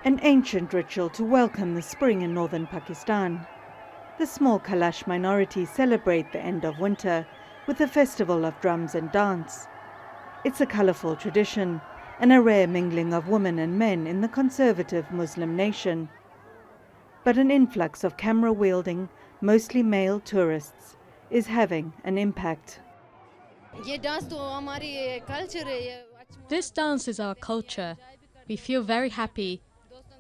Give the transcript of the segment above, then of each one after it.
An ancient ritual to welcome the spring in northern Pakistan. The small Kalash minority celebrate the end of winter with a festival of drums and dance. It's a colourful tradition and a rare mingling of women and men in the conservative Muslim nation. But an influx of camera-wielding, mostly male tourists is having an impact. This dance is our culture. We feel very happy.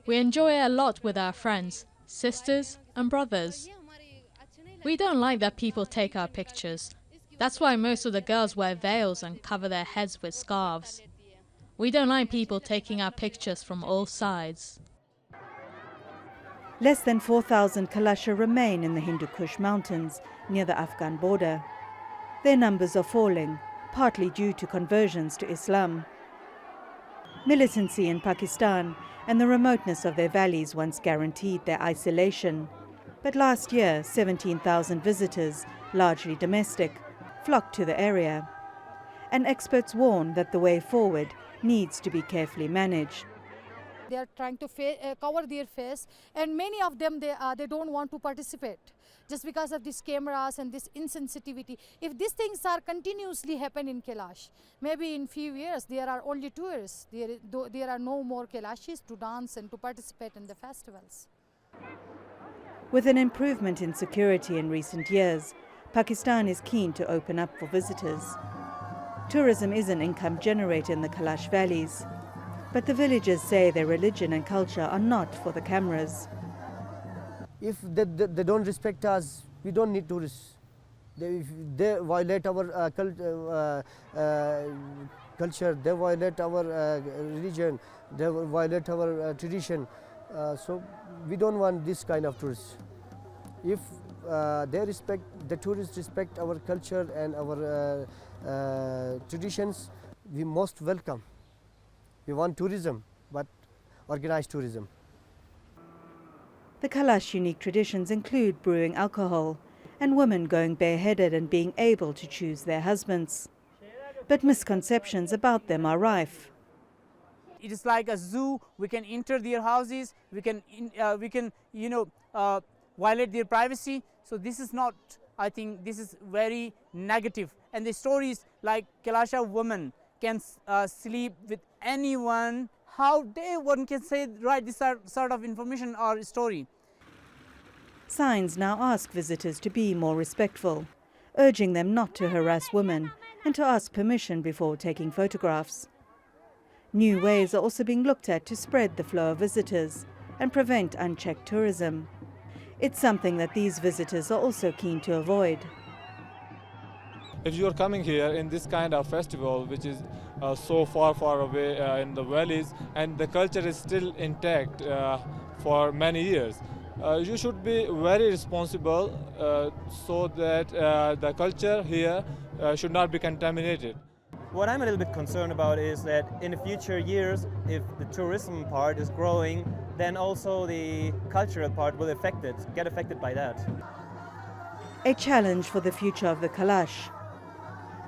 We enjoy it a lot with our friends, sisters and brothers. We don't like that people take our pictures. That's why most of the girls wear veils and cover their heads with scarves. We don't like people taking our pictures from all sides. Less than 4,000 Kalasha remain in the Hindu Kush mountains near the Afghan border. Their numbers are falling, partly due to conversions to Islam. Militancy in Pakistan and the remoteness of their valleys once guaranteed their isolation. But last year, 17,000 visitors, largely domestic, flocked to the area. And experts warn that the way forward needs to be carefully managed. They are trying to cover their face, and many of them they don't want to participate just because of these cameras and this insensitivity. If these things are continuously happen in Kalash, maybe in few years there are only tourists. There are no more Kalashis to dance and to participate in the festivals. With an improvement in security in recent years, Pakistan is keen to open up for visitors. Tourism is an income generator in the Kalash valleys, but the villagers say their religion and culture are not for the cameras. If they don't respect us, we don't need tourists. If they violate our culture, they violate our religion, they violate our tradition. So we don't want this kind of tourists. If the tourists respect our culture and our traditions, we most welcome. We want tourism, but organized tourism. The Kalash unique traditions include brewing alcohol and women going bareheaded and being able to choose their husbands. But misconceptions about them are rife. It is like a zoo. We can enter their houses. We can violate their privacy. So this is not. I think this is very negative. And the stories like Kalasha women can sleep with anyone. How dare one can say, right, this sort of information or story. Signs now ask visitors to be more respectful, urging them not to harass women and to ask permission before taking photographs. New ways are also being looked at to spread the flow of visitors and prevent unchecked tourism. It's something that these visitors are also keen to avoid. If you are coming here in this kind of festival, which is so far away in the valleys, and the culture is still intact for many years, you should be very responsible so that the culture here should not be contaminated. What I'm a little bit concerned about is that in the future years, if the tourism part is growing, then also the cultural part will get affected by that. A challenge for the future of the Kalash,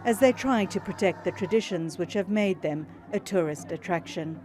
as they try to protect the traditions which have made them a tourist attraction.